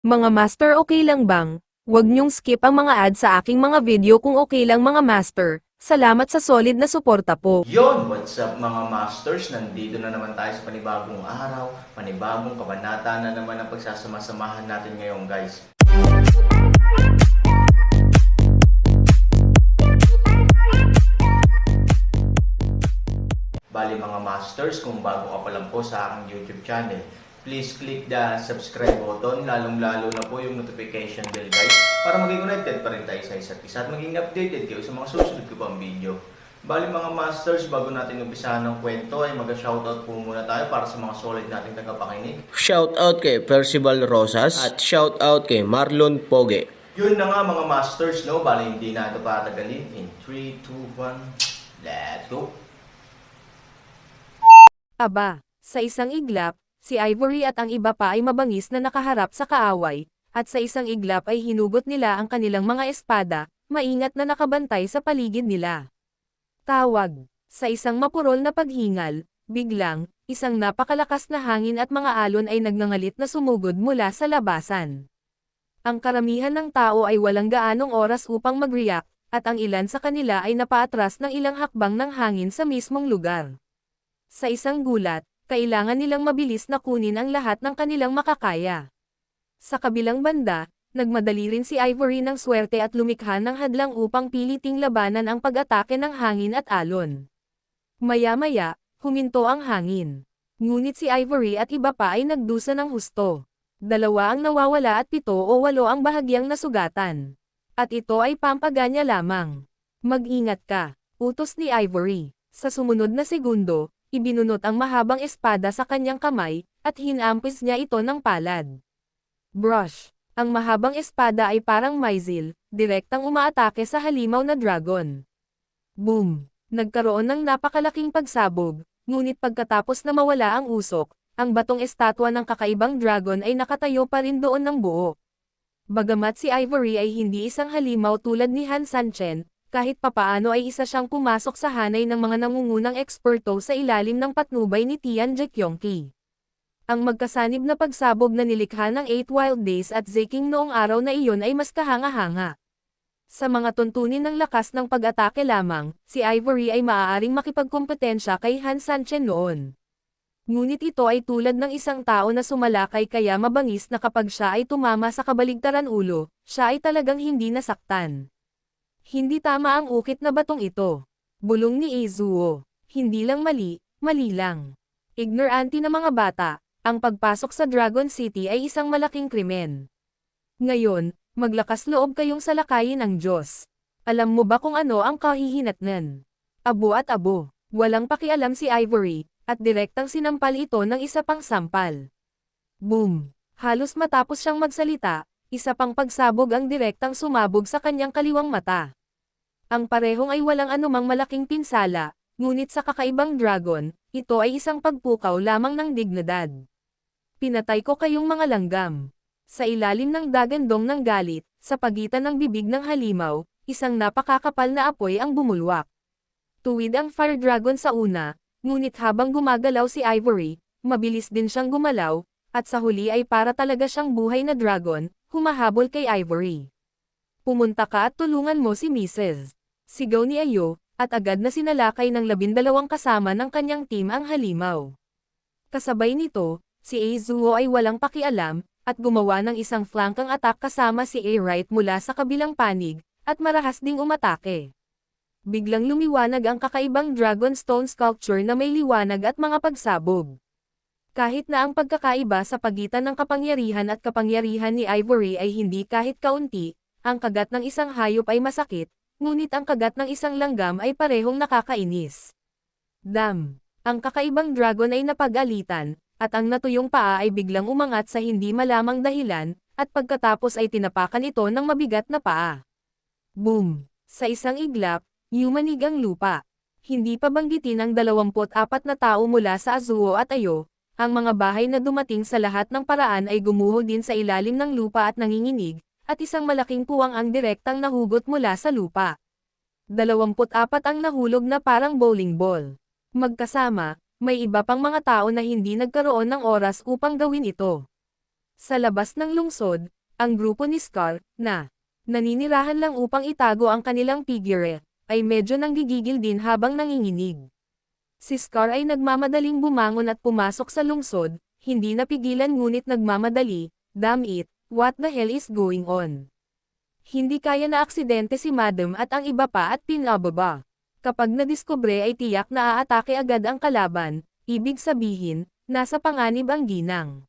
Mga master, okay lang bang? Huwag niyong skip ang mga ads sa aking mga video kung okay lang mga master. Salamat sa solid na suporta po. Yon, what's up mga masters? Nandito na naman tayo sa panibagong araw, panibagong kabanata na naman ang pagsasama-samahan natin ngayon guys. Bali mga masters, kung bago ka pa lang po sa aking YouTube channel, please click the subscribe button, lalong-lalo na po yung notification bell guys, para maging connected pa rin tayo sa isa't isa at maging updated kayo sa mga susunod ko pang video. Bali mga masters, bago natin umpisahan ng kwento ay mag-shoutout po muna tayo para sa mga solid nating tagapakinig. Shoutout kay Percival Rosas at shoutout kay Marlon Poge. Yun na nga mga masters, no? Bali hindi na ito patagalin. In 3, 2, 1, let's go! Aba, sa isang iglap, si Ivory at ang iba pa ay mabangis na nakaharap sa kaaway, at sa isang iglap ay hinugot nila ang kanilang mga espada, maingat na nakabantay sa paligid nila. Tawag. Sa isang mapurol na paghingal, biglang, isang napakalakas na hangin at mga alon ay nagngangalit na sumugod mula sa labasan. Ang karamihan ng tao ay walang gaanong oras upang mag-react, at ang ilan sa kanila ay napaatras ng ilang hakbang ng hangin sa mismong lugar. Sa isang gulat, kailangan nilang mabilis na kunin ang lahat ng kanilang makakaya. Sa kabilang banda, nagmadali rin si Ivory ng swerte at lumikha ng hadlang upang piliting labanan ang pag-atake ng hangin at alon. Maya-maya, huminto ang hangin. Ngunit si Ivory at iba pa ay nagdusa ng husto. 2 ang nawawala at 7 o 8 ang bahagyang nasugatan. At ito ay pampaganya lamang. Mag-ingat ka, utos ni Ivory. Sa sumunod na segundo, ibinunot ang mahabang espada sa kanyang kamay, at hinampis niya ito ng palad. Brush. Ang mahabang espada ay parang missile, direktang umaatake sa halimaw na dragon. Boom! Nagkaroon ng napakalaking pagsabog, ngunit pagkatapos na mawala ang usok, ang batong estatwa ng kakaibang dragon ay nakatayo pa rin doon ng buo. Bagamat si Ivory ay hindi isang halimaw tulad ni Han Sanchen, kahit papaano ay isa siyang pumasok sa hanay ng mga nangungunang eksperto sa ilalim ng patnubay ni Tian Jekyongki. Ang magkasanib na pagsabog na nilikha ng 8 Wild Days at Zeking noong araw na iyon ay mas kahanga-hanga. Sa mga tuntunin ng lakas ng pag-atake lamang, si Ivory ay maaaring makipagkompetensya kay Han Sanchen noon. Ngunit ito ay tulad ng isang tao na sumalakay kaya mabangis na kapag siya ay tumama sa kabaligtaran ulo, siya ay talagang hindi nasaktan. Hindi tama ang ukit na batong ito. Bulong ni Izuo. Hindi lang mali, mali lang. Ignorante na mga bata, ang pagpasok sa Dragon City ay isang malaking krimen. Ngayon, maglakas loob kayong salakayin ang Diyos. Alam mo ba kung ano ang kahihinatnan? Abo at abo. Walang pakialam si Ivory, at direktang sinampal ito ng isa pang sampal. Boom! Halos matapos siyang magsalita, isa pang pagsabog ang direktang sumabog sa kanyang kaliwang mata. Ang parehong ay walang anumang malaking pinsala, ngunit sa kakaibang dragon, ito ay isang pagpukaw lamang ng dignidad. Pinatay ko kayong mga langgam. Sa ilalim ng dagandong ng galit, sa pagitan ng bibig ng halimaw, isang napakakapal na apoy ang bumulwak. Tuwid ang Fire Dragon sa una, ngunit habang gumagalaw si Ivory, mabilis din siyang gumalaw, at sa huli ay para talaga siyang buhay na dragon, humahabol kay Ivory. Pumunta ka at tulungan mo si Mrs. Sigaw ni Ayo, at agad na sinalakay ng 12 kasama ng kanyang team ang halimaw. Kasabay nito, si Izuo ay walang pakialam, at gumawa ng isang flankang attack kasama si A-Right mula sa kabilang panig, at marahas ding umatake. Biglang lumiwanag ang kakaibang dragon stone sculpture na may liwanag at mga pagsabog. Kahit na ang pagkakaiba sa pagitan ng kapangyarihan at kapangyarihan ni Ivory ay hindi kahit kaunti, ang kagat ng isang hayop ay masakit, ngunit ang kagat ng isang langgam ay parehong nakakainis. Dam! Ang kakaibang dragon ay napag-alitan, at ang natuyong paa ay biglang umangat sa hindi malamang dahilan, at pagkatapos ay tinapakan ito ng mabigat na paa. Boom! Sa isang iglap, yumanig ang lupa. Hindi pa banggitin ang 24 na tao mula sa Azuo at Ayo, ang mga bahay na dumating sa lahat ng paraan ay gumuho din sa ilalim ng lupa at nanginginig, at isang malaking puwang ang direktang nahugot mula sa lupa. 24 ang nahulog na parang bowling ball. Magkasama, may iba pang mga tao na hindi nagkaroon ng oras upang gawin ito. Sa labas ng lungsod, ang grupo ni Scar, na naninirahan lang upang itago ang kanilang figure, ay medyo nanggigigil din habang nanginginig. Si Scar ay nagmamadaling bumangon at pumasok sa lungsod, hindi napigilan ngunit nagmamadali. Damn it, what the hell is going on? Hindi kaya na aksidente si Madam at ang iba pa at pinababa. Kapag nadiskubre ay tiyak na aatake agad ang kalaban, ibig sabihin, nasa panganib ang ginang.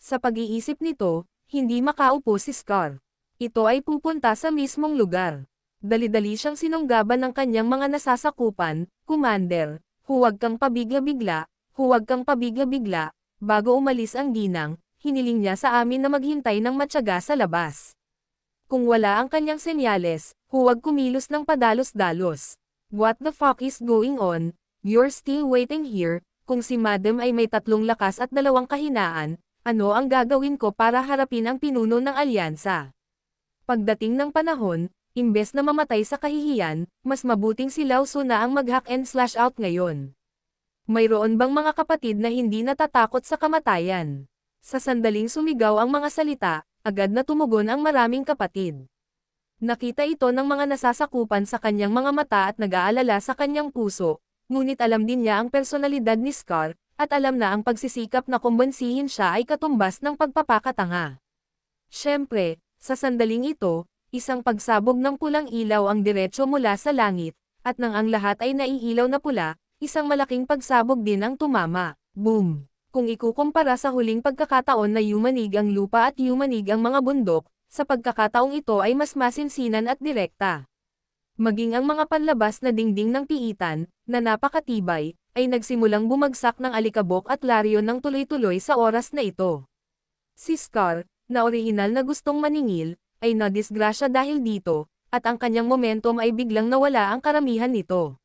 Sa pag-iisip nito, hindi makaupo si Scar. Ito ay pupunta sa mismong lugar. Dali-dali siyang sinunggaban ng kanyang mga nasasakupan. Commander, huwag kang pabigla-bigla, huwag kang pabigla-bigla. Bago umalis ang ginang, hiniling niya sa amin na maghintay ng matyaga sa labas. Kung wala ang kanyang senyales, huwag kumilos ng padalos-dalos. What the fuck is going on? You're still waiting here. Kung si Madam ay may 3 lakas at 2 kahinaan, ano ang gagawin ko para harapin ang pinuno ng alyansa? Pagdating ng panahon, imbes na mamatay sa kahihiyan, mas mabuting si Lao Tzu na ang mag-hack and slash out ngayon. Mayroon bang mga kapatid na hindi natatakot sa kamatayan? Sa sandaling sumigaw ang mga salita, agad na tumugon ang maraming kapatid. Nakita ito ng mga nasasakupan sa kanyang mga mata at nag-aalala sa kanyang puso, ngunit alam din niya ang personalidad ni Scar, at alam na ang pagsisikap na kumbansihin siya ay katumbas ng pagpapakatanga. Siyempre, sa sandaling ito, isang pagsabog ng pulang ilaw ang diretso mula sa langit, at nang ang lahat ay naiilaw na pula, isang malaking pagsabog din ang tumama. Boom! Kung ikukumpara sa huling pagkakataon na yumanig ang lupa at yumanig ang mga bundok, sa pagkakataong ito ay mas masinsinan at direkta. Maging ang mga panlabas na dingding ng piitan, na napakatibay, ay nagsimulang bumagsak ng alikabok at laryon ng tuloy-tuloy sa oras na ito. Si Scar, na orihinal na gustong maningil, ay nadisgrasya dahil dito, at ang kanyang momentum ay biglang nawala ang karamihan nito.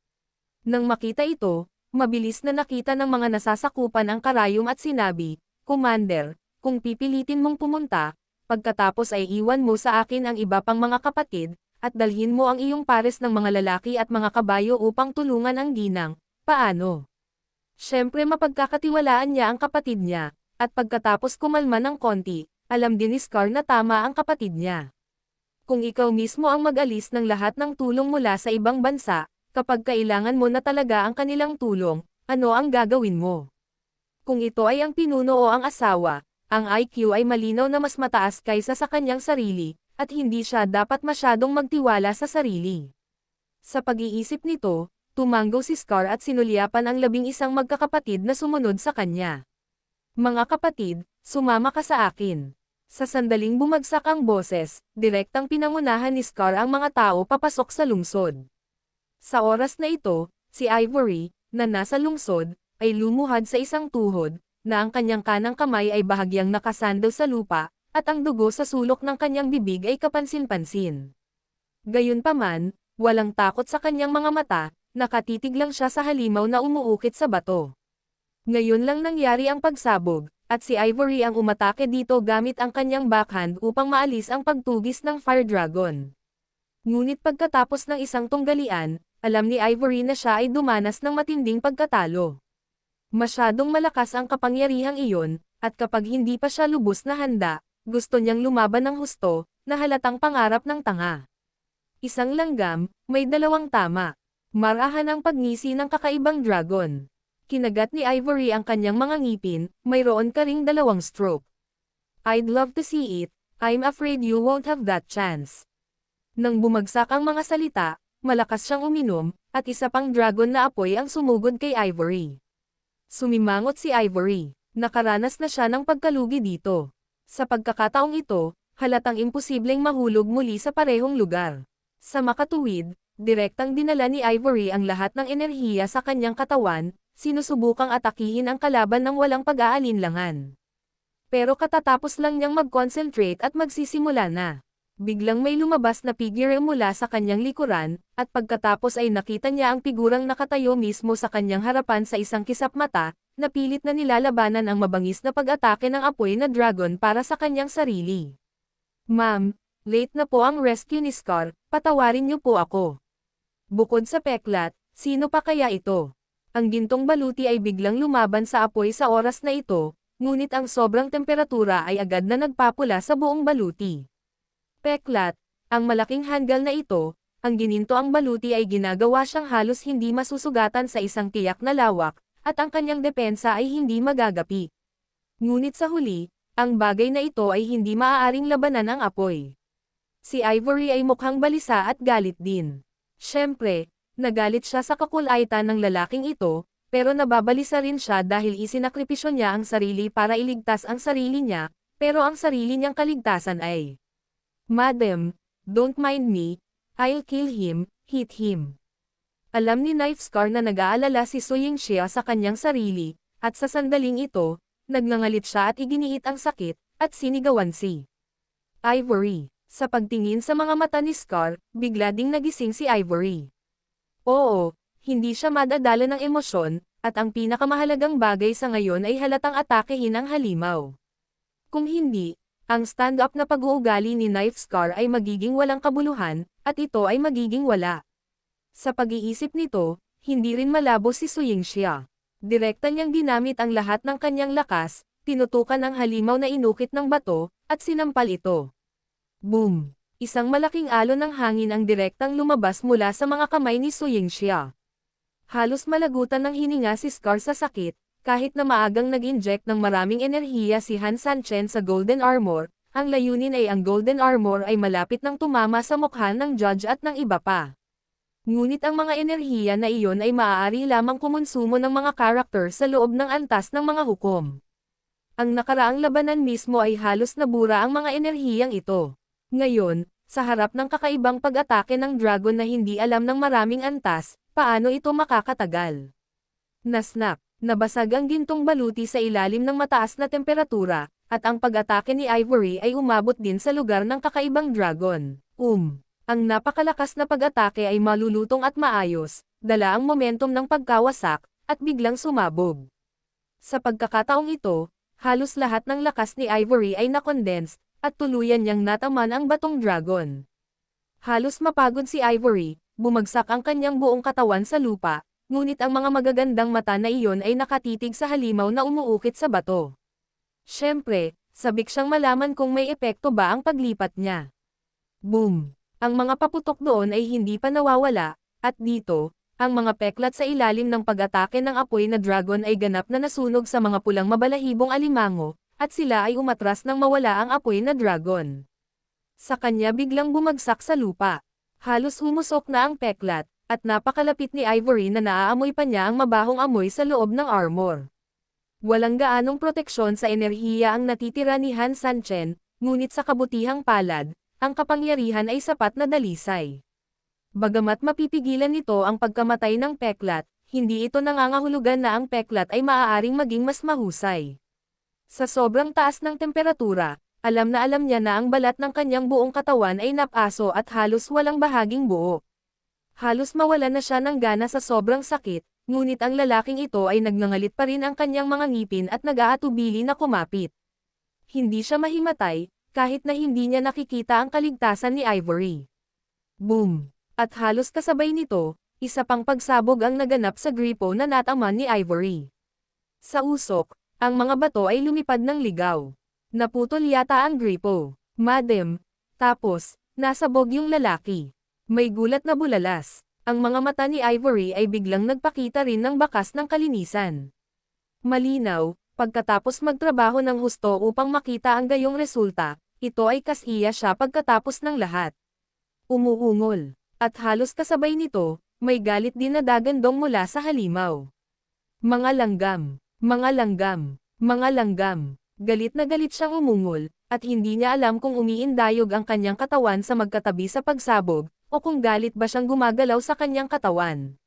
Nang makita ito, mabilis na nakita ng mga nasasakupan ang karayom at sinabi, Commander, kung pipilitin mong pumunta, pagkatapos ay iwan mo sa akin ang iba pang mga kapatid, at dalhin mo ang iyong pares ng mga lalaki at mga kabayo upang tulungan ang ginang, paano? Siyempre mapagkakatiwalaan niya ang kapatid niya, at pagkatapos kumalma ng konti, alam din ni Scar na tama ang kapatid niya. Kung ikaw mismo ang mag-alis ng lahat ng tulong mula sa ibang bansa, kapag kailangan mo na talaga ang kanilang tulong, ano ang gagawin mo? Kung ito ay ang pinuno o ang asawa, ang IQ ay malinaw na mas mataas kaysa sa kanyang sarili, at hindi siya dapat masyadong magtiwala sa sarili. Sa pag-iisip nito, tumanggo si Scar at sinulyapan ang 11 magkakapatid na sumunod sa kanya. Mga kapatid, sumama ka sa akin. Sa sandaling bumagsak ang boses, direktang pinangunahan ni Scar ang mga tao papasok sa lungsod. Sa oras na ito, si Ivory, na nasa lungsod, ay lumuhad sa isang tuhod, na ang kanyang kanang kamay ay bahagyang nakasandal sa lupa, at ang dugo sa sulok ng kanyang bibig ay kapansin-pansin. Gayunpaman, walang takot sa kanyang mga mata, nakatitig lang siya sa halimaw na umuukit sa bato. Ngayon lang nangyari ang pagsabog, at si Ivory ang umatake dito gamit ang kanyang backhand upang maalis ang pagtugis ng Fire Dragon. Ngunit pagkatapos ng isang tunggalian, alam ni Ivory na siya ay dumanas ng matinding pagkatalo. Masyadong malakas ang kapangyarihang iyon, at kapag hindi pa siya lubos na handa, gusto niyang lumaban ng husto, na halatang pangarap ng tanga. Isang langgam, may 2 tama. Marahan ang pagngisi ng kakaibang dragon. Kinagat ni Ivory ang kanyang mga ngipin, mayroon ka ring 2 stroke. I'd love to see it, I'm afraid you won't have that chance. Nang bumagsak ang mga salita, malakas siyang uminom, at isa pang dragon na apoy ang sumugod kay Ivory. Sumimangot si Ivory, nakaranas na siya ng pagkalugi dito. Sa pagkakataong ito, halatang imposibleng mahulog muli sa parehong lugar. Sa makatuwid, direktang dinala ni Ivory ang lahat ng enerhiya sa kanyang katawan, sinusubukang atakihin ang kalaban ng walang pag-aalinlangan. Pero katatapos lang niyang mag-concentrate at magsisimula na. Biglang may lumabas na figure mula sa kanyang likuran, at pagkatapos ay nakita niya ang figurang nakatayo mismo sa kanyang harapan sa isang kisap mata, na pilit na nilalabanan ang mabangis na pag-atake ng apoy na dragon para sa kanyang sarili. Ma'am, late na po ang rescue ni Scar, patawarin niyo po ako. Bukod sa peklat, sino pa kaya ito? Ang gintong baluti ay biglang lumaban sa apoy sa oras na ito, ngunit ang sobrang temperatura ay agad na nagpapula sa buong baluti. Peklat, ang malaking hanggal na ito, ang gininto ang baluti ay ginagawa siyang halos hindi masusugatan sa isang tiyak na lawak, at ang kanyang depensa ay hindi magagapi. Ngunit sa huli, ang bagay na ito ay hindi maaaring labanan ang apoy. Si Ivory ay mukhang balisa at galit din. Siyempre, nagalit siya sa kakulaitan ng lalaking ito, pero nababalisa rin siya dahil isinakripisyo niya ang sarili para iligtas ang sarili niya, pero ang sarili niyang kaligtasan ay, "Madam, don't mind me, I'll kill him, hit him." Alam ni Knife Scar na nag-aalala si Su Yingxia sa kanyang sarili, at sa sandaling ito, nagngangalit siya at iginiit ang sakit, at sinigawan si Ivory. Sa pagtingin sa mga mata ni Scar, bigla ding nagising si Ivory. Oo, hindi siya madadala ng emosyon, at ang pinakamahalagang bagay sa ngayon ay halatang atakehin ang halimaw. Kung hindi, ang stand-up na pag-uugali ni Knife Scar ay magiging walang kabuluhan, at ito ay magiging wala. Sa pag-iisip nito, hindi rin malabo si Su Yingxia. Direkta niyang ginamit ang lahat ng kanyang lakas, tinutukan ang halimaw na inukit ng bato, at sinampal ito. Boom! Isang malaking alon ng hangin ang direktang lumabas mula sa mga kamay ni Su Yingxia. Halos malagutan ng hininga si Scar sa sakit, kahit na maagang nag-inject ng maraming enerhiya si Han Sanchen sa Golden Armor, ang layunin ay ang Golden Armor ay malapit nang tumama sa mukha ng judge at ng iba pa. Ngunit ang mga enerhiya na iyon ay maaari lamang kumonsumo ng mga karakter sa loob ng antas ng mga hukom. Ang nakaraang labanan mismo ay halos nabura ang mga enerhiyang ito. Ngayon, sa harap ng kakaibang pag-atake ng dragon na hindi alam ng maraming antas, paano ito makakatagal? Nasnak, nabasag ang gintong baluti sa ilalim ng mataas na temperatura, at ang pag-atake ni Ivory ay umabot din sa lugar ng kakaibang dragon. Ang napakalakas na pag-atake ay malulutong at maayos, dala ang momentum ng pagkawasak, at biglang sumabog. Sa pagkakataong ito, halos lahat ng lakas ni Ivory ay nakondense, at tuluyan niyang nataman ang batong dragon. Halos mapagod si Ivory, bumagsak ang kanyang buong katawan sa lupa, ngunit ang mga magagandang mata na iyon ay nakatitig sa halimaw na umuukit sa bato. Siyempre, sabik siyang malaman kung may epekto ba ang paglipat niya. Boom! Ang mga paputok doon ay hindi pa nawawala, at dito, ang mga peklat sa ilalim ng pag-atake ng apoy na dragon ay ganap na nasunog sa mga pulang mabalahibong alimango, at sila ay umatras nang mawala ang apoy na dragon. Sa kanya biglang bumagsak sa lupa. Halos humusok na ang peklat, at napakalapit ni Ivory na naaamoy pa niya ang mabahong amoy sa loob ng armor. Walang gaanong proteksyon sa enerhiya ang natitira ni Han Sanchen, ngunit sa kabutihang palad, ang kapangyarihan ay sapat na dalisay. Bagamat mapipigilan nito ang pagkamatay ng peklat, hindi ito nangangahulugan na ang peklat ay maaaring maging mas mahusay. Sa sobrang taas ng temperatura, alam niya na ang balat ng kanyang buong katawan ay napaso at halos walang bahaging buo. Halos mawala na siya ng gana sa sobrang sakit, ngunit ang lalaking ito ay nagngangalit pa rin ang kanyang mga ngipin at nag-aatubili na kumapit. Hindi siya mahimatay, kahit na hindi niya nakikita ang kaligtasan ni Ivory. Boom! At halos kasabay nito, isa pang pagsabog ang naganap sa gripo na nataman ni Ivory. Sa usok, ang mga bato ay lumipad ng ligaw. Naputol yata ang gripo. Madam. Tapos, nasabog yung lalaki. May gulat na bulalas. Ang mga mata ni Ivory ay biglang nagpakita rin ng bakas ng kalinisan. Malinaw, pagkatapos magtrabaho ng husto upang makita ang gayong resulta, ito ay kasiya siya pagkatapos ng lahat. Umuungol. At halos kasabay nito, may galit din na dagandong mula sa halimaw. Mga langgam. Mga langgam, mga langgam. Galit na galit siyang umungol, at hindi niya alam kung umiindayog ang kanyang katawan sa magkatabi sa pagsabog, o kung galit ba siyang gumagalaw sa kanyang katawan.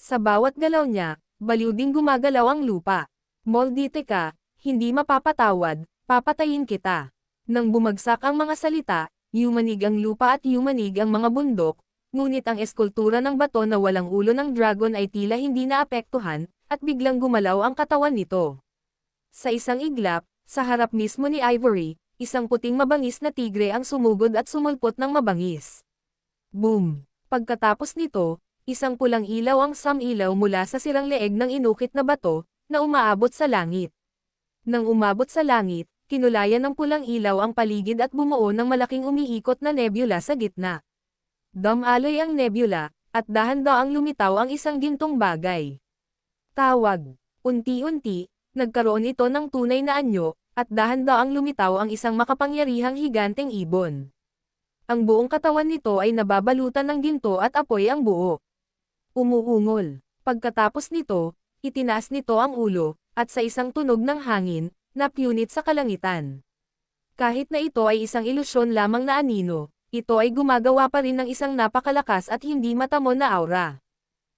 Sa bawat galaw niya, baliw ding gumagalaw ang lupa. Moldite ka, hindi mapapatawad, papatayin kita. Nang bumagsak ang mga salita, yumanig ang lupa at yumanig ang mga bundok, ngunit ang eskultura ng bato na walang ulo ng dragon ay tila hindi naapektuhan, at biglang gumalaw ang katawan nito. Sa isang iglap, sa harap mismo ni Ivory, isang puting mabangis na tigre ang sumugod at sumulpot ng mabangis. Boom! Pagkatapos nito, isang pulang ilaw ang samilaw mula sa sirang leeg ng inukit na bato, na umaabot sa langit. Nang umabot sa langit, kinulayan ng pulang ilaw ang paligid at bumuo ng malaking umiikot na nebula sa gitna. Dumaloy ang nebula, at dahan-daang lumitaw ang isang gintong bagay. Tawag. Unti-unti, nagkaroon ito ng tunay na anyo, at dahan-daang lumitaw ang isang makapangyarihang higanteng ibon. Ang buong katawan nito ay nababalutan ng ginto at apoy ang buo. Umuungol. Pagkatapos nito, itinaas nito ang ulo, at sa isang tunog ng hangin, napunit sa kalangitan. Kahit na ito ay isang ilusyon lamang na anino, ito ay gumagawa pa rin ng isang napakalakas at hindi matamon na aura.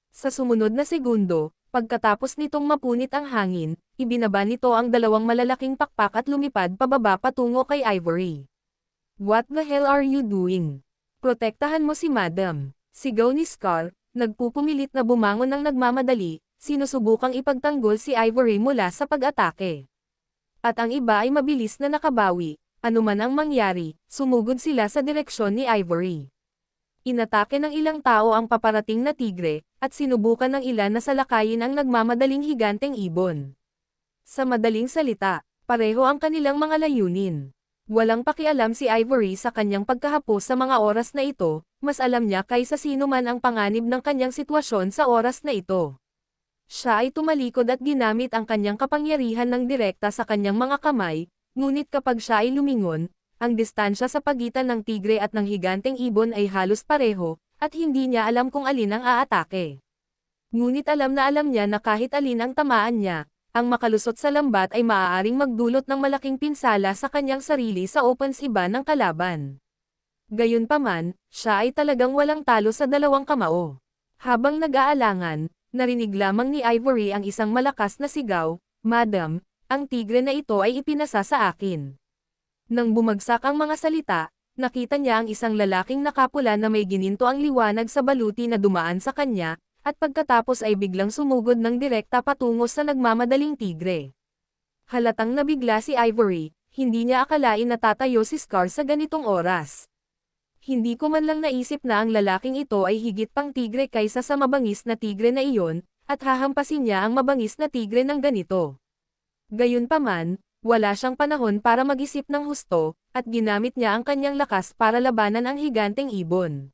Sa sumunod na segundo, pagkatapos nitong mapunit ang hangin, ibinaba nito ang dalawang malalaking pakpak at lumipad pababa patungo kay Ivory. What the hell are you doing? Protektahan mo si Madam. Sigaw ni Scar, nagpupumilit na bumangon ng nagmamadali, sinusubukang ipagtanggol si Ivory mula sa pag-atake. At ang iba ay mabilis na nakabawi, anuman ang mangyari, sumugod sila sa direksyon ni Ivory. Inatake ng ilang tao ang paparating na tigre, at sinubukan ng ilan na salakayin ang nagmamadaling higanteng ibon. Sa madaling salita, pareho ang kanilang mga layunin. Walang pakialam si Ivory sa kanyang pagkahapos sa mga oras na ito, mas alam niya kaysa sino man ang panganib ng kanyang sitwasyon sa oras na ito. Siya ay tumalikod at ginamit ang kanyang kapangyarihan ng direkta sa kanyang mga kamay, ngunit kapag siya ay lumingon, ang distansya sa pagitan ng tigre at ng higanteng ibon ay halos pareho, at hindi niya alam kung alin ang aatake. Ngunit alam niya na kahit alin ang tamaan niya, ang makalusot sa lambat ay maaaring magdulot ng malaking pinsala sa kanyang sarili sa opens iba ng kalaban. Gayunpaman, siya ay talagang walang talo sa dalawang kamao. Habang nag-aalangan, narinig lamang ni Ivory ang isang malakas na sigaw, "Madam, ang tigre na ito ay ipinasa sa akin." Nang bumagsak ang mga salita, nakita niya ang isang lalaking nakapula na may gininto ang liwanag sa baluti na dumaan sa kanya, at pagkatapos ay biglang sumugod ng direkta patungo sa nagmamadaling tigre. Halatang nabigla si Ivory, hindi niya akalain na tatayo si Scar sa ganitong oras. Hindi ko man lang naisip na ang lalaking ito ay higit pang tigre kaysa sa mabangis na tigre na iyon, at hahampasin niya ang mabangis na tigre ng ganito. Gayunpaman, wala siyang panahon para mag-isip ng husto, at ginamit niya ang kanyang lakas para labanan ang higanteng ibon.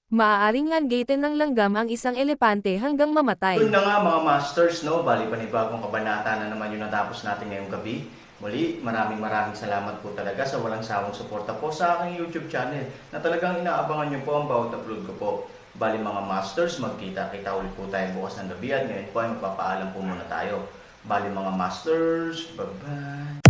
Maaaring anggatin ng langgam ang isang elepante hanggang mamatay. Yun na nga mga masters, no? Bali panibagong kabanata na naman yung natapos natin ngayong gabi. Muli, maraming salamat po talaga sa walang sawang suporta po sa aking YouTube channel na talagang inaabangan nyo po ang bawat upload ko po. Bali mga masters, magkita-kita ulit po tayo bukas ng gabi at ngayon po ay magpapaalam po muna tayo. Bali mga masters, bye-bye!